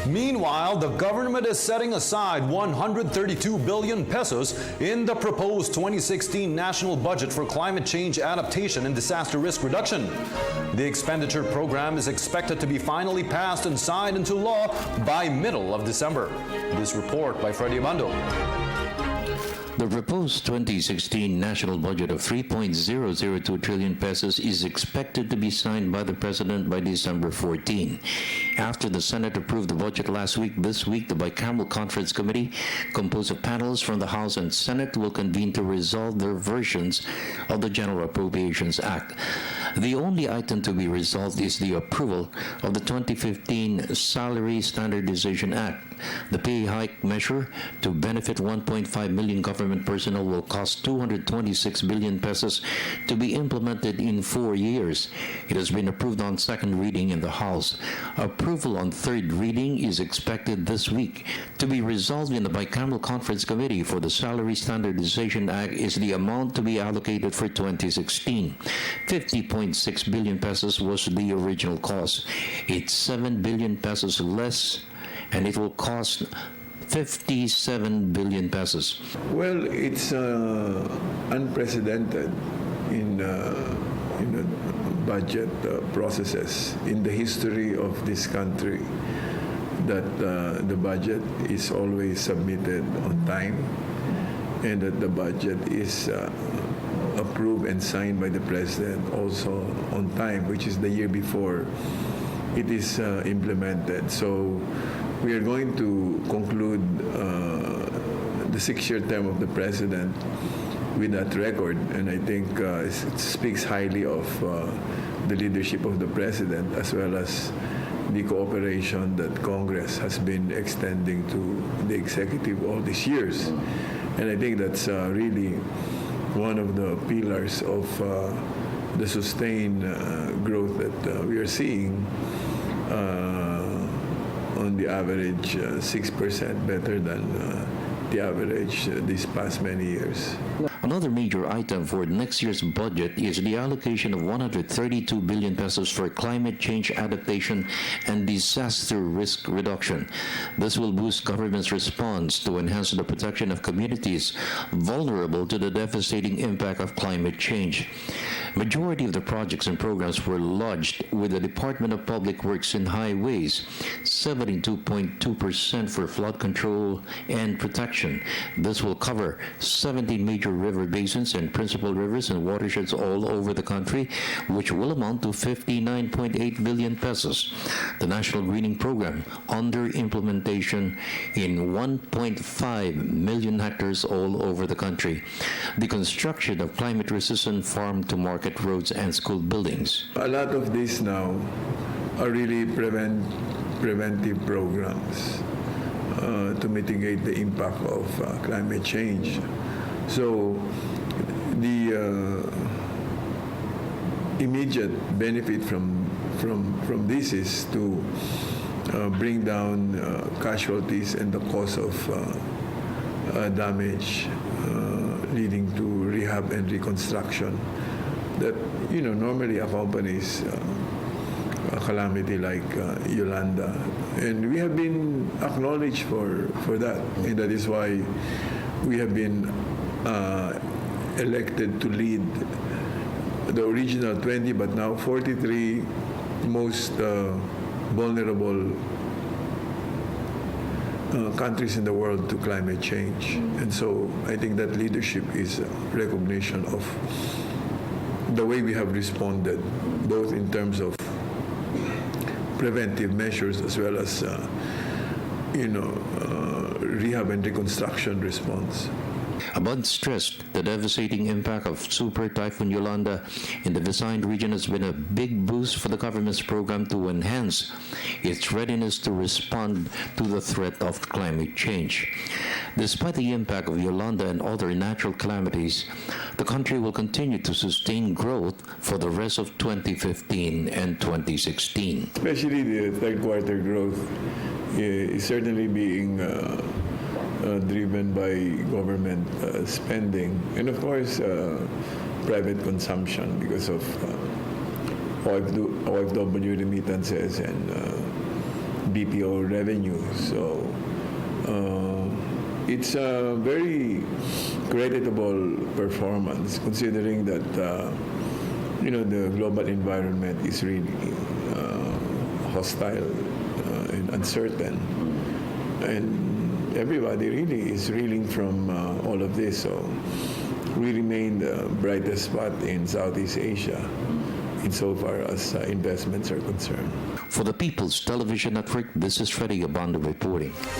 Meanwhile, the government is setting aside 132 billion pesos in the proposed 2016 national budget for climate change adaptation and disaster risk reduction. The expenditure program is expected to be finally passed and signed into law by middle of December. This report by Freddie Abando. The proposed 2016 national budget of 3.002 trillion pesos is expected to be signed by the President by December 14. After the Senate approved the budget last week, this week the Bicameral Conference Committee, composed of panels from the House and Senate, will convene to resolve their versions of the General Appropriations Act. The only item to be resolved is the approval of the 2015 Salary Standardization Act. The pay hike measure to benefit 1.5 million government personnel will cost 226 billion pesos to be implemented in 4 years. It has been approved on second reading in the House. Approval on third reading is expected this week. To be resolved in the Bicameral Conference Committee for the Salary Standardization Act is the amount to be allocated for 2016. 50.6 billion pesos was the original cost. It's 7 billion pesos less, and it will cost 57 billion pesos. Well, it's unprecedented in budget processes in the history of this country that the budget is always submitted on time and that the budget is approved and signed by the President also on time, which is the year before it is implemented. So we are going to conclude the 6-year term of the President with that record, and I think it speaks highly of the leadership of the President as well as the cooperation that Congress has been extending to the executive all these years. And I think that's really one of the pillars of the sustained growth that we are seeing. On the average, 6% better than the average these past many years. Another major item for next year's budget is the allocation of 132 billion pesos for climate change adaptation and disaster risk reduction. This will boost government's response to enhance the protection of communities vulnerable to the devastating impact of climate change. Majority of the projects and programs were lodged with the Department of Public Works and Highways, 72.2% for flood control and protection. This will cover 17 major river basins and principal rivers and watersheds all over the country, which will amount to 59.8 billion pesos. The National Greening Program under implementation in 1.5 million hectares all over the country. The construction of climate-resistant farm-to-market roads and school buildings. A lot of these now are really preventive programs to mitigate the impact of climate change. So the immediate benefit from this is to bring down casualties and the cost of damage leading to rehab and reconstruction that normally accompanies a calamity like Yolanda, and we have been acknowledged for that, and that is why we have been elected to lead the original 20 but now 43 most vulnerable countries in the world to climate change. And so I think that leadership is a recognition of the way we have responded, both in terms of preventive measures as well as rehab and reconstruction response. Abando stressed the devastating impact of Super Typhoon Yolanda in the Visayan region has been a big boost for the government's program to enhance its readiness to respond to the threat of climate change. Despite the impact of Yolanda and other natural calamities, the country will continue to sustain growth for the rest of 2015 and 2016. Especially the third quarter growth is certainly being driven by government spending and of course private consumption because of OFW remittances and BPO revenue. So it's a very creditable performance, considering that the global environment is really hostile and uncertain, and everybody really is reeling from all of this. So we remain the brightest spot in Southeast Asia insofar as investments are concerned. For the People's Television Network, this is Freddie Abando reporting.